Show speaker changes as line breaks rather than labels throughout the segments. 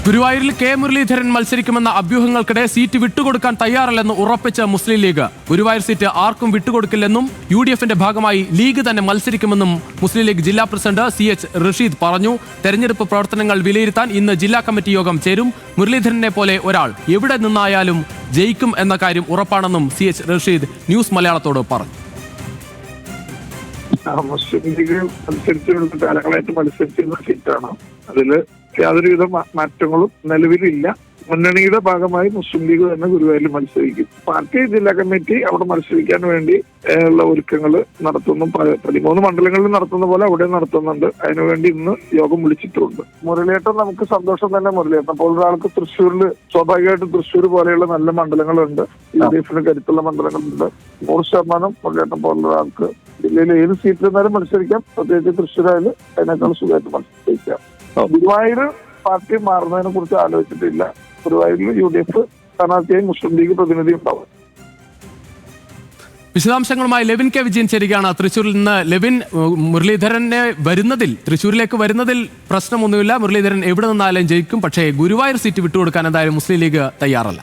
ഗുരുവായൂരിൽ K Muraleedharan മത്സരിക്കുമെന്ന അഭ്യൂഹങ്ങൾക്കിടെ seat വിട്ടുകൊടുക്കാൻ തയ്യാറല്ലെന്ന് ഉറപ്പിച്ച മുസ്ലിം ലീഗ്. ഗുരുവായൂർ സീറ്റ് ആർക്കും വിട്ടുകൊടുക്കില്ലെന്നും UDFന്റെ ഭാഗമായി ലീഗ് തന്നെ മത്സരിക്കുമെന്നും മുസ്ലിം ലീഗ് ജില്ലാ പ്രസിഡന്റ് CH റഷീദ് പറഞ്ഞു. തെരഞ്ഞെടുപ്പ് പ്രവർത്തനങ്ങൾ വിലയിരുത്താൻ ഇന്ന് ജില്ലാ കമ്മിറ്റി യോഗം ചേരും. മുരളീധരനെ പോലെ ഒരാൾ എവിടെ നിന്നായാലും ജയിക്കും എന്ന കാര്യം ഉറപ്പാണെന്നും CH റഷീദ് ന്യൂസ് മലയാളത്തോട് പറഞ്ഞു.
മുസ്ലിം ലീഗ് മത്സരിച്ചിരുന്ന കാലങ്ങളായിട്ട് മത്സരിച്ചിരുന്ന സീറ്റാണ്. അതില് യാതൊരുവിധ മാറ്റങ്ങളും നിലവിലില്ല. മുന്നണിയുടെ ഭാഗമായി മുസ്ലിം ലീഗ് തന്നെ ഗുരുവായൂരിൽ മത്സരിക്കും. പാർട്ടി ജില്ലാ കമ്മിറ്റി അവിടെ മത്സരിക്കാൻ വേണ്ടി ഉള്ള ഒരുക്കങ്ങൾ നടത്തുന്നു. 13 മണ്ഡലങ്ങളിൽ നടത്തുന്ന പോലെ അവിടെ നടത്തുന്നുണ്ട്. അതിനുവേണ്ടി ഇന്ന് യോഗം വിളിച്ചിട്ടുണ്ട്. മുരളിയേട്ടൻ നമുക്ക് സന്തോഷം തന്നെ. മുരളിയേട്ടൻ അപ്പോൾ ഒരാൾക്ക് തൃശ്ശൂരിൽ സ്വാഭാവികമായിട്ടും തൃശ്ശൂർ പോലെയുള്ള നല്ല മണ്ഡലങ്ങളുണ്ട്. UDFന് കരുത്തുള്ള മണ്ഡലങ്ങളുണ്ട്. 100% മുരളിയേട്ടൻ പോലുള്ള ഒരാൾക്ക് ജില്ലയിൽ ഏത് സീറ്റിൽ നിന്നാലും മത്സരിക്കാം. പ്രത്യേകിച്ച് തൃശ്ശൂരായാലും അതിനേക്കാൾ സുഖമായിട്ട് മത്സരിക്കാം. ഗുരുവായൂർ പാർട്ടി മാറുന്നതിനെ കുറിച്ച് ആലോചിച്ചിട്ടില്ല. ഗുരുവായൂരിൽ UDF സ്ഥാനാർത്ഥിയായി മുസ്ലിം ലീഗ് പ്രതിനിധി ഉണ്ടാവും.
വിശദാംശങ്ങളുമായി ലെവിൻ കെ വിജയൻ ചേരുകയാണ് തൃശ്ശൂരിൽ നിന്ന്. ലെവിൻ, മുരളീധരനെ തൃശ്ശൂരിലേക്ക് വരുന്നതിൽ പ്രശ്നമൊന്നുമില്ല. മുരളീധരൻ എവിടെ നിന്നാലും ജയിക്കും. പക്ഷേ ഗുരുവായൂർ സീറ്റ് വിട്ടുകൊടുക്കാൻ എന്തായാലും മുസ്ലിം ലീഗ് തയ്യാറല്ല.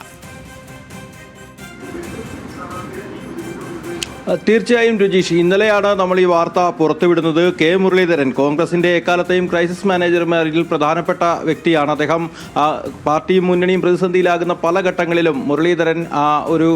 തീർച്ചയായും രുചീഷ്, ഇന്നലെയാണ് നമ്മൾ ഈ വാർത്ത പുറത്തുവിടുന്നത്. കെ മുരളീധരൻ കോൺഗ്രസിന്റെ എക്കാലത്തെയും ക്രൈസിസ് മാനേജർമാരിൽ പ്രധാനപ്പെട്ട വ്യക്തിയാണ്. അദ്ദേഹം പാർട്ടിയും മുന്നണിയും പ്രതിസന്ധിയിലാകുന്ന പല ഘട്ടങ്ങളിലും മുരളീധരൻ ഒരു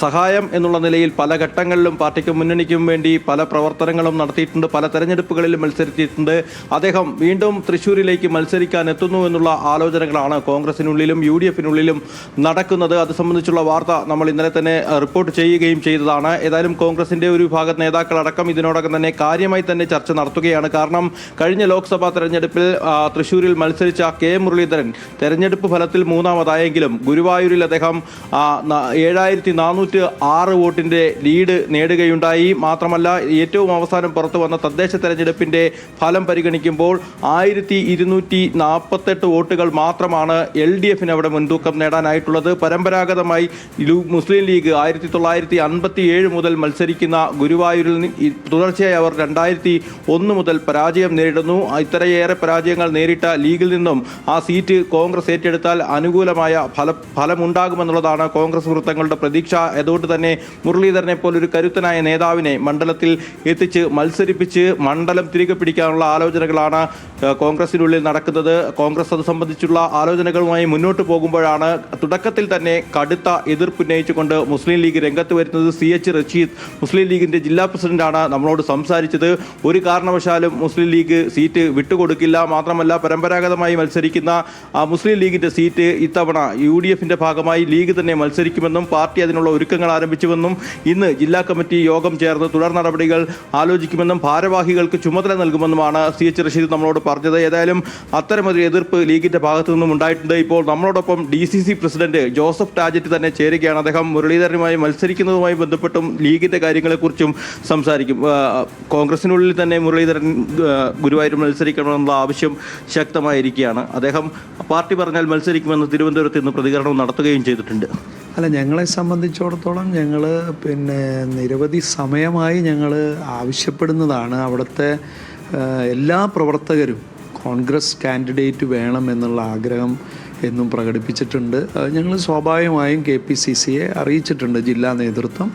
സഹായം എന്നുള്ള നിലയിൽ പല ഘട്ടങ്ങളിലും പാർട്ടിക്കും മുന്നണിക്കും വേണ്ടി പല പ്രവർത്തനങ്ങളും നടത്തിയിട്ടുണ്ട്. പല തെരഞ്ഞെടുപ്പുകളിലും മത്സരിച്ചിട്ടുണ്ട്. അദ്ദേഹം വീണ്ടും തൃശ്ശൂരിലേക്ക് മത്സരിക്കാൻ എത്തുന്നു എന്നുള്ള ആലോചനകളാണ് കോൺഗ്രസിനുള്ളിലും UDFിനുള്ളിലും നടക്കുന്നത്. അത് സംബന്ധിച്ചുള്ള വാർത്ത നമ്മൾ ഇന്നലെ തന്നെ റിപ്പോർട്ട് ചെയ്യുകയും ചെയ്തതാണ്. ഏതായാലും കോൺഗ്രസിന്റെ ഒരു വിഭാഗം നേതാക്കളടക്കം ഇതിനോടകം തന്നെ കാര്യമായി തന്നെ ചർച്ച നടത്തുകയാണ്. കാരണം കഴിഞ്ഞ ലോക്സഭാ തെരഞ്ഞെടുപ്പിൽ തൃശ്ശൂരിൽ മത്സരിച്ച കെ മുരളീധരൻ തെരഞ്ഞെടുപ്പ് ഫലത്തിൽ മൂന്നാമതായെങ്കിലും ഗുരുവായൂരിൽ അദ്ദേഹം 7406 വോട്ടിന്റെ ലീഡ് നേടുകയുണ്ടായി. മാത്രമല്ല, ഏറ്റവും അവസാനം പുറത്തു വന്ന തദ്ദേശ തെരഞ്ഞെടുപ്പിന്റെ ഫലം പരിഗണിക്കുമ്പോൾ 1248 വോട്ടുകൾ മാത്രമാണ് LDFന് അവിടെ മുൻതൂക്കം നേടാനായിട്ടുള്ളത്. പരമ്പരാഗതമായി മുസ്ലിം ലീഗ് 1957 മുതൽ മത്സരിക്കുന്ന ഗുരുവായൂരിൽ തുടർച്ചയായി അവർ 2001 മുതൽ പരാജയം നേരിടുന്നു. ഇത്രയേറെ പരാജയങ്ങൾ നേരിട്ട ലീഗിൽ നിന്നും ആ സീറ്റ് കോൺഗ്രസ് ഏറ്റെടുത്താൽ അനുകൂലമായ ഫലമുണ്ടാകുമെന്നുള്ളതാണ് കോൺഗ്രസ് വൃത്തങ്ങളുടെ പ്രതീക്ഷ. അതുകൊണ്ട് തന്നെ മുരളീധരനെ പോലൊരു കരുത്തനായ നേതാവിനെ മണ്ഡലത്തിൽ എത്തിച്ച് മത്സരിപ്പിച്ച് മണ്ഡലം തിരികെ പിടിക്കാനുള്ള ആലോചനകളാണ് കോൺഗ്രസിനുള്ളിൽ നടക്കുന്നത്. കോൺഗ്രസ് അത് സംബന്ധിച്ചുള്ള ആലോചനകളുമായി മുന്നോട്ട് പോകുമ്പോഴാണ് തുടക്കത്തിൽ തന്നെ കടുത്ത എതിർപ്പുന്നയിച്ചുകൊണ്ട് മുസ്ലിം ലീഗ് രംഗത്ത് വരുന്നത്. CH റഷീദ് മുസ്ലിം ലീഗിന്റെ ജില്ലാ പ്രസിഡന്റാണ് നമ്മളോട് സംസാരിച്ചത്. ഒരു കാരണവശാലും മുസ്ലിം ലീഗ് സീറ്റ് വിട്ടുകൊടുക്കില്ല. മാത്രമല്ല, പരമ്പരാഗതമായി മത്സരിക്കുന്ന മുസ്ലിം ലീഗിന്റെ സീറ്റ് ഇത്തവണ UDFന്റെ ഭാഗമായി ലീഗ് തന്നെ മത്സരിക്കുമെന്നും പാർട്ടി അതിനുള്ള ഒരുക്കങ്ങൾ ആരംഭിച്ചുവെന്നും ഇന്ന് ജില്ലാ കമ്മിറ്റി യോഗം ചേർന്ന് തുടർ നടപടികൾ ആലോചിക്കുമെന്നും ഭാരവാഹികൾക്ക് ചുമതല നൽകുമെന്നുമാണ് CH റഷീദ് നമ്മളോട് പറഞ്ഞത്. ഏതായാലും അത്തരമൊരു എതിർപ്പ് ലീഗിന്റെ ഭാഗത്തു നിന്നും ഉണ്ടായിട്ടുണ്ട്. ഇപ്പോൾ നമ്മളോടൊപ്പം DCC പ്രസിഡന്റ് ജോസഫ് ടാജറ്റ് തന്നെ ചേരുകയാണ്. അദ്ദേഹം മുരളീധരനുമായി മത്സരിക്കുന്നതുമായി ബന്ധപ്പെട്ടും ലീഗിന്റെ കാര്യങ്ങളെക്കുറിച്ചും സംസാരിക്കും. കോൺഗ്രസിനുള്ളിൽ തന്നെ മുരളീധരൻ ഗുരുവായൂർ മത്സരിക്കണമെന്നുള്ള ആവശ്യം ശക്തമായിരിക്കുകയാണ്. അദ്ദേഹം പാർട്ടി പറഞ്ഞാൽ മത്സരിക്കുമെന്ന് തിരുവനന്തപുരത്ത് ഇന്ന് പ്രതികരണം നടത്തുകയും ചെയ്തിട്ടുണ്ട്.
അല്ല, ഞങ്ങളെ സംബന്ധിച്ചിടത്തോളം ഞങ്ങൾ നിരവധി സമയമായി ഞങ്ങൾ ആവശ്യപ്പെടുന്നതാണ്. അവിടുത്തെ എല്ലാ പ്രവർത്തകരും കോൺഗ്രസ് കാൻഡിഡേറ്റ് വേണം എന്നുള്ള ആഗ്രഹം എന്നും പ്രകടിപ്പിച്ചിട്ടുണ്ട്. ഞങ്ങൾ സ്വാഭാവികമായും KPCCയെ അറിയിച്ചിട്ടുണ്ട്, ജില്ലാ നേതൃത്വം.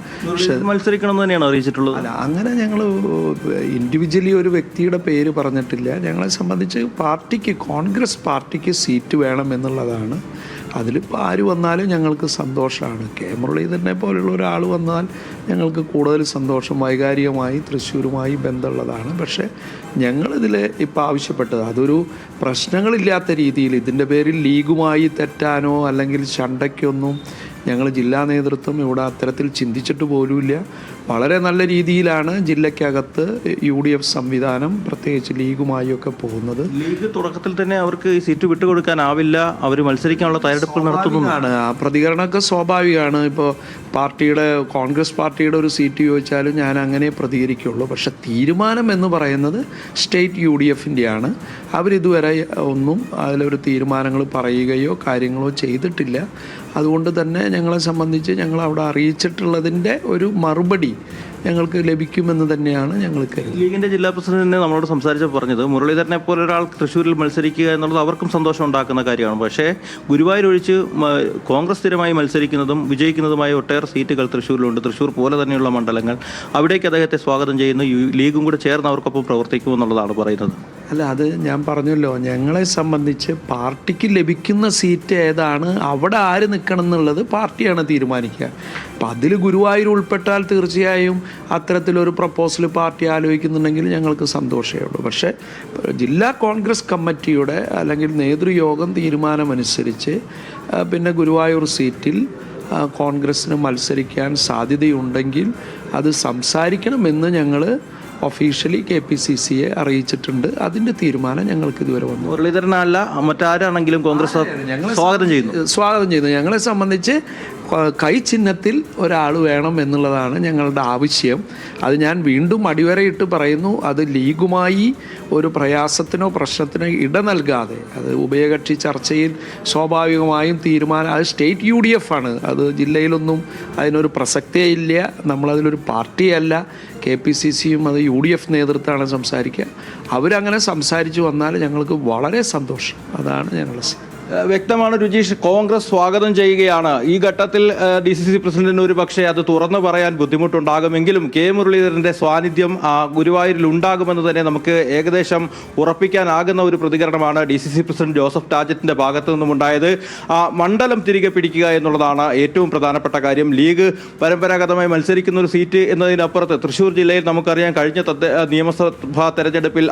മത്സരിക്കണം തന്നെയാണ് അറിയിച്ചിട്ടുള്ളത്.
അല്ല, അങ്ങനെ ഞങ്ങൾ ഇൻഡിവിജ്വലി ഒരു വ്യക്തിയുടെ പേര് പറഞ്ഞിട്ടില്ല. ഞങ്ങളെ സംബന്ധിച്ച് കോൺഗ്രസ് പാർട്ടിക്ക് സീറ്റ് വേണം എന്നുള്ളതാണ്. അതിലിപ്പോൾ ആര് വന്നാലും ഞങ്ങൾക്ക് സന്തോഷമാണ്. കെ മുരളീധരനെ പോലുള്ള ഒരാൾ വന്നാൽ ഞങ്ങൾക്ക് കൂടുതൽ സന്തോഷം. വൈകാരികമായി തൃശ്ശൂരുമായി ബന്ധമുള്ളതാണ്. പക്ഷേ ഞങ്ങളിതിൽ ഇപ്പോൾ ആവശ്യപ്പെട്ടത് അതൊരു പ്രശ്നങ്ങളില്ലാത്ത രീതിയിൽ ഇതിൻ്റെ പേരിൽ ലീഗുമായി തെറ്റാനോ അല്ലെങ്കിൽ ശണ്ടയ്ക്കൊന്നും ഞങ്ങൾ ജില്ലാ നേതൃത്വം ഇവിടെ അത്തരത്തിൽ ചിന്തിച്ചിട്ട് പോലുമില്ല. വളരെ നല്ല രീതിയിലാണ് ജില്ലയ്ക്കകത്ത് UDF സംവിധാനം പ്രത്യേകിച്ച് ലീഗുമായൊക്കെ പോകുന്നത്.
ലീഗ് തുടക്കത്തിൽ തന്നെ അവർക്ക് ഈ സീറ്റ് വിട്ടുകൊടുക്കാനാവില്ല, അവർ മത്സരിക്കാനുള്ള തയ്യാറെടുപ്പ് നടത്തുന്നതാണ്.
ആ പ്രതികരണമൊക്കെ സ്വാഭാവികമാണ്. ഇപ്പോൾ കോൺഗ്രസ് പാർട്ടിയുടെ ഒരു സീറ്റ് ചോദിച്ചാലും ഞാൻ അങ്ങനെ പ്രതികരിക്കുള്ളൂ. പക്ഷെ തീരുമാനം എന്ന് പറയുന്നത് സ്റ്റേറ്റ് UDFൻ്റെയാണ്. അവരിതുവരെ ഒന്നും അതിലൊരു തീരുമാനങ്ങൾ പറയുകയോ കാര്യങ്ങളോ ചെയ്തിട്ടില്ല. അതുകൊണ്ട് തന്നെ ഞങ്ങളെ സംബന്ധിച്ച് ഞങ്ങൾ അവിടെ അറിയിച്ചിട്ടുള്ളതിൻ്റെ ഒരു മറുപടി ഞങ്ങൾക്ക് ലഭിക്കുമെന്ന് തന്നെയാണ് ഞങ്ങൾ കരുതുന്നത്.
ലീഗിന്റെ ജില്ലാ പ്രസിഡന്റിനെ നമ്മളോട് സംസാരിച്ചപ്പോൾ പറഞ്ഞത് മുരളീധരനെ പോലെ ഒരാൾ തൃശ്ശൂരിൽ മത്സരിക്കുക എന്നുള്ളത് അവർക്കും സന്തോഷം ഉണ്ടാക്കുന്ന കാര്യമാണ്. പക്ഷേ ഗുരുവായൂർ ഒഴിച്ച് കോൺഗ്രസ് സ്ഥിരമായി മത്സരിക്കുന്നതും വിജയിക്കുന്നതുമായ ഒട്ടേറെ സീറ്റുകൾ തൃശ്ശൂരിലുണ്ട്. തൃശ്ശൂർ പോലെ തന്നെയുള്ള മണ്ഡലങ്ങൾ, അവിടേക്ക് അദ്ദേഹത്തെ സ്വാഗതം ചെയ്യുന്നു. ലീഗും കൂടെ ചേർന്ന് അവർക്കൊപ്പം പ്രവർത്തിക്കുമെന്നുള്ളതാണ് പറയുന്നത്.
അല്ല, അത് ഞാൻ പറഞ്ഞല്ലോ, ഞങ്ങളെ സംബന്ധിച്ച് പാർട്ടിക്ക് ലഭിക്കുന്ന സീറ്റ് ഏതാണ്, അവിടെ ആര് നിൽക്കണം എന്നുള്ളത് പാർട്ടിയാണ് തീരുമാനിക്കുക. അപ്പം അതിൽ ഗുരുവായൂർ ഉൾപ്പെട്ടാൽ തീർച്ചയായും അത്തരത്തിലൊരു പ്രപ്പോസൽ പാർട്ടി ആലോചിക്കുന്നുണ്ടെങ്കിൽ ഞങ്ങൾക്ക് സന്തോഷമേ ഉള്ളൂ. പക്ഷേ ജില്ലാ കോൺഗ്രസ് കമ്മിറ്റിയുടെ അല്ലെങ്കിൽ നേതൃയോഗം തീരുമാനമനുസരിച്ച് പിന്നെ ഗുരുവായൂർ സീറ്റിൽ കോൺഗ്രസ്സിന് മത്സരിക്കാൻ സാധ്യതയുണ്ടെങ്കിൽ അത് സംസാരിക്കണമെന്ന് ഞങ്ങൾ ഒഫീഷ്യലി KPCCയെ അറിയിച്ചിട്ടുണ്ട്. അതിൻ്റെ തീരുമാനം ഞങ്ങൾക്ക് ഇതുവരെ വന്നു.
മുരളീധരനല്ല മറ്റാരാണെങ്കിലും കോൺഗ്രസ് സ്വാഗതം ചെയ്യുന്നു.
ഞങ്ങളെ സംബന്ധിച്ച് കൈ ചിഹ്നത്തിൽ ഒരാൾ വേണം എന്നുള്ളതാണ് ഞങ്ങളുടെ ആവശ്യം. അത് ഞാൻ വീണ്ടും അടിവരയിട്ട് പറയുന്നു. അത് ലീഗുമായി ഒരു പ്രയാസത്തിനോ പ്രശ്നത്തിനോ ഇട നൽകാതെ, അത് ഉഭയകക്ഷി ചർച്ചയിൽ സ്വാഭാവികമായും തീരുമാനം, അത് സ്റ്റേറ്റ് UDF ആണ്, അത് ജില്ലയിലൊന്നും അതിനൊരു പ്രസക്തിയേ ഇല്ല. നമ്മളതിലൊരു പാർട്ടിയല്ല. KPCCയും അത് UDF നേതൃത്വമാണ് സംസാരിക്കുക. അവരങ്ങനെ സംസാരിച്ച് വന്നാൽ ഞങ്ങൾക്ക് വളരെ സന്തോഷം. അതാണ് ഞങ്ങളുടെ
വ്യക്തമാണ് രുചീഷ്. കോൺഗ്രസ് സ്വാഗതം ചെയ്യുകയാണ്. ഈ ഘട്ടത്തിൽ DCC പ്രസിഡന്റിന് ഒരു പക്ഷേ അത് തുറന്നു പറയാൻ ബുദ്ധിമുട്ടുണ്ടാകുമെങ്കിലും K മുരളീധരന്റെ സാന്നിധ്യം ഗുരുവായൂരിൽ ഉണ്ടാകുമെന്ന് തന്നെ നമുക്ക് ഏകദേശം ഉറപ്പിക്കാനാകുന്ന ഒരു പ്രതികരണമാണ് DCC പ്രസിഡന്റ് ജോസഫ് ടാജറ്റിന്റെ ഭാഗത്തു നിന്നും ഉണ്ടായത്. മണ്ഡലം തിരികെ പിടിക്കുക എന്നുള്ളതാണ് ഏറ്റവും പ്രധാനപ്പെട്ട കാര്യം. ലീഗ് പരമ്പരാഗതമായി മത്സരിക്കുന്ന ഒരു സീറ്റ് എന്നതിനപ്പുറത്ത് തൃശ്ശൂർ ജില്ലയിൽ നമുക്കറിയാം, കഴിഞ്ഞ നിയമസഭാ തെരഞ്ഞെടുപ്പിൽ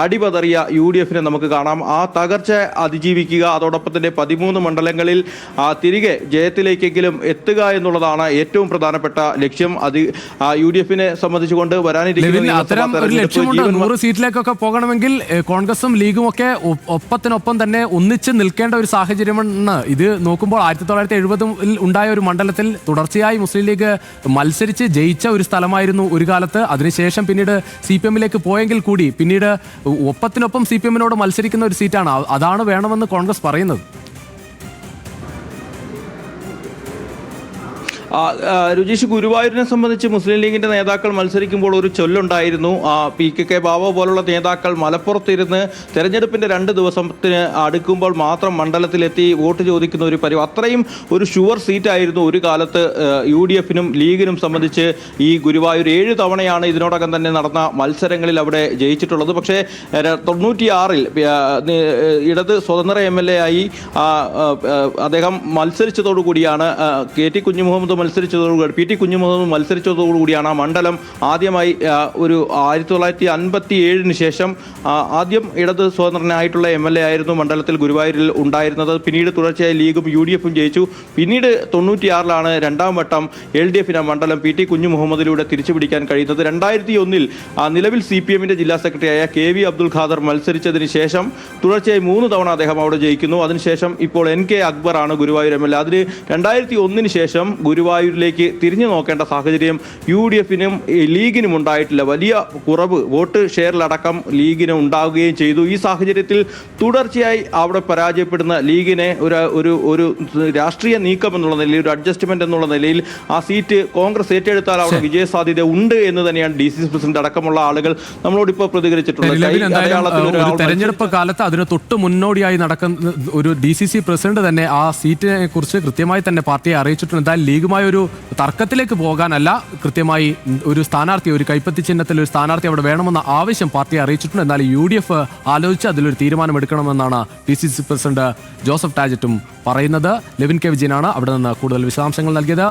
അടിപതറിയ UDFനെ നമുക്ക് കാണാം. ആ തകർച്ച അതിജീവിക്കുക, അതോടൊപ്പം തന്നെ 13 മണ്ഡലങ്ങളിൽ തിരികെ ജയത്തിലേക്കെങ്കിലും എത്തുക എന്നുള്ളതാണ് ഏറ്റവും പ്രധാനപ്പെട്ട ലക്ഷ്യം. അത് UDFനെ സംബന്ധിച്ചുകൊണ്ട്
വരാനിരിക്കുന്ന 100 സീറ്റിലേക്കൊക്കെ പോകണമെങ്കിൽ കോൺഗ്രസും ലീഗും ഒക്കെ ഒപ്പത്തിനൊപ്പം തന്നെ ഒന്നിച്ച് നിൽക്കേണ്ട ഒരു സാഹചര്യമാണ്. ഇത് നോക്കുമ്പോൾ 1970 ഉണ്ടായ ഒരു മണ്ഡലത്തിൽ തുടർച്ചയായി മുസ്ലിം ലീഗ് മത്സരിച്ച് ജയിച്ച ഒരു സ്ഥലമായിരുന്നു ഒരു കാലത്ത്. അതിനുശേഷം പിന്നീട് CPM-ലേക്ക് പോയെങ്കിൽ കൂടി പിന്നീട് ഒപ്പത്തിനൊപ്പം CPM-നോട് മത്സരിക്കുന്ന ഒരു സീറ്റാണ്. അതാണ് വേണമെന്ന് കോൺഗ്രസ് പറയുന്നത്.
രുചീഷ്, ഗുരുവായൂരിനെ സംബന്ധിച്ച് മുസ്ലിം ലീഗിന്റെ നേതാക്കൾ മത്സരിക്കുമ്പോൾ ഒരു ചൊല്ലുണ്ടായിരുന്നു. PKK ബാവ പോലുള്ള നേതാക്കൾ മലപ്പുറത്തിരുന്ന് തെരഞ്ഞെടുപ്പിന്റെ 2 ദിവസത്തിന് അടുക്കുമ്പോൾ മാത്രം മണ്ഡലത്തിലെത്തി വോട്ട് ചോദിക്കുന്ന ഒരു പരിപാടി. അത്രയും ഒരു ഷുവർ സീറ്റായിരുന്നു ഒരു കാലത്ത് UDFനും ലീഗിനും സംബന്ധിച്ച് ഈ ഗുരുവായൂർ. 7 തവണയാണ് ഇതിനോടകം തന്നെ നടന്ന മത്സരങ്ങളിൽ അവിടെ ജയിച്ചിട്ടുള്ളത്. പക്ഷേ 96-ൽ ഇടത് സ്വതന്ത്ര MLA ആയി അദ്ദേഹം മത്സരിച്ചതോടുകൂടിയാണ് PT കുഞ്ഞുമുഹമ്മദ് PT കുഞ്ഞുമുഹമ്മദ് മത്സരിച്ചതോടുകൂടിയാണ് ആ മണ്ഡലം ആദ്യമായി ഒരു 1957 ശേഷം ആദ്യം ഇടത് സ്വതന്ത്രനായിട്ടുള്ള MLA ആയിരുന്നു മണ്ഡലത്തിൽ ഗുരുവായൂരിൽ ഉണ്ടായിരുന്നത്. പിന്നീട് തുടർച്ചയായി ലീഗും UDFും ജയിച്ചു. പിന്നീട് 96-ലാണ് രണ്ടാം വട്ടം LDFന് മണ്ഡലം PT കുഞ്ഞുമുഹമ്മദിലൂടെ തിരിച്ചുപിടിക്കാൻ കഴിയുന്നത്. 2001-ൽ നിലവിൽ CPM-ന്റെ ജില്ലാ സെക്രട്ടറിയായ KV അബ്ദുൽ ഖാദർ മത്സരിച്ചതിന് ശേഷം തുടർച്ചയായി 3 തവണ അദ്ദേഹം അവിടെ ജയിക്കുന്നു. അതിനുശേഷം ഇപ്പോൾ NK അക്ബറാണ് ഗുരുവായൂർ MLA. അതിന് 2001-ന് ശേഷം ഗുരുവായൂരിലേക്ക് തിരിഞ്ഞു നോക്കേണ്ട സാഹചര്യം UDFനും ലീഗിനും ഉണ്ടായിട്ടില്ല. വലിയ കുറവ് വോട്ട് ഷെയറിലടക്കം ലീഗിന് ഉണ്ടാവുകയും ചെയ്തു. ഈ സാഹചര്യത്തിൽ തുടർച്ചയായി അവിടെ പരാജയപ്പെടുന്ന ലീഗിനെ ഒരു രാഷ്ട്രീയ നീക്കം എന്നുള്ള നിലയിൽ, ഒരു അഡ്ജസ്റ്റ്മെന്റ് എന്നുള്ള നിലയിൽ ആ സീറ്റ് കോൺഗ്രസ് ഏറ്റെടുത്താൽ അവിടെ വിജയസാധ്യത ഉണ്ട് എന്ന് തന്നെയാണ് DCC പ്രസിഡന്റ് അടക്കമുള്ള ആളുകൾ നമ്മളോട് ഇപ്പോൾ പ്രതികരിച്ചിട്ടുള്ളത്.
തെരഞ്ഞെടുപ്പ് കാലത്ത് അതിന് തൊട്ട് മുന്നോടിയായി നടക്കുന്ന ഒരു DCC പ്രസിഡന്റ് തന്നെ ആ സീറ്റിനെ കുറിച്ച് കൃത്യമായി തന്നെ പാർട്ടിയെ അറിയിച്ചിട്ടുണ്ട്. എന്തായാലും ലീഗുമായി ഒരു തർക്കത്തിലേക്ക് പോകാനല്ല, കൃത്യമായി ഒരു സ്ഥാനാർത്ഥി, ഒരു കൈപ്പത്തി ചിഹ്നത്തിൽ ഒരു സ്ഥാനാർത്ഥി അവിടെ വേണമെന്ന ആവശ്യം പാർട്ടിയെ അറിയിച്ചിട്ടുണ്ട്. എന്നാൽ UDF ആലോചിച്ച് അതിലൊരു തീരുമാനമെടുക്കണമെന്നാണ് DCC പ്രസിഡന്റ് ജോസഫ് ടാജറ്റും പറയുന്നത്. ലെവിൻ കെ വിജയനാണ് അവിടെ നിന്ന് കൂടുതൽ വിശദാംശങ്ങൾ നൽകിയത്.